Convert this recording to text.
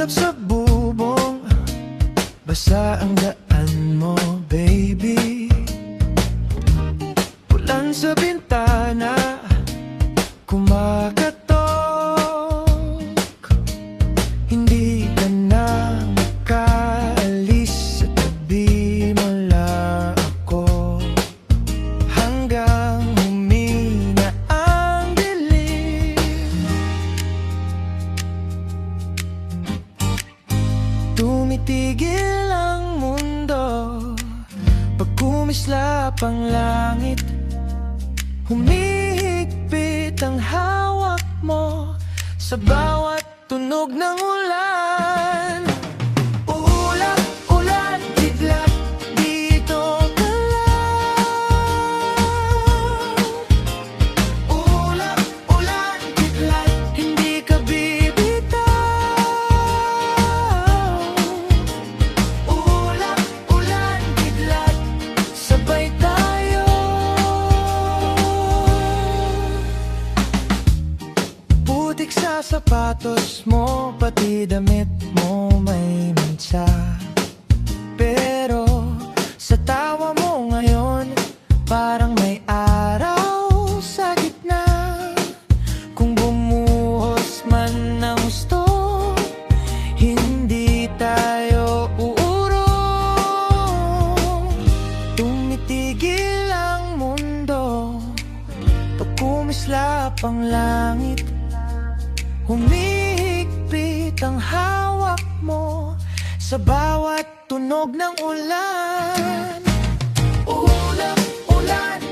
ulap sa bubong, basa ang daan mo, baby. Ulan sa bintana, kumakatok. Hindi ka na makaalis sa tabi mo lang ako, hanggang humina ang dilim. Tumitigil ang mundo pag kumislap ang langit. Humihigpit ang hawak mo sa bawat tunog ng ulan. Ulap, ulan, kidlat, dito ka lang. Ulap, ulan, kidlat, hindi ka bibitaw. Ulap, ulan, kidlat, sabay tayo. Putik sa sapatos mo, pati damit mo may mancha. Pero sa tawa mo ngayon, parang may araw sa gitna. Kung bumuhos man ng gusto, hindi tayo uurong. Tumitigil ang mundo pag kumislap ang langit. Humihigpit ang hawak mo sa bawat tunog ng ulan. Ulap, ulan,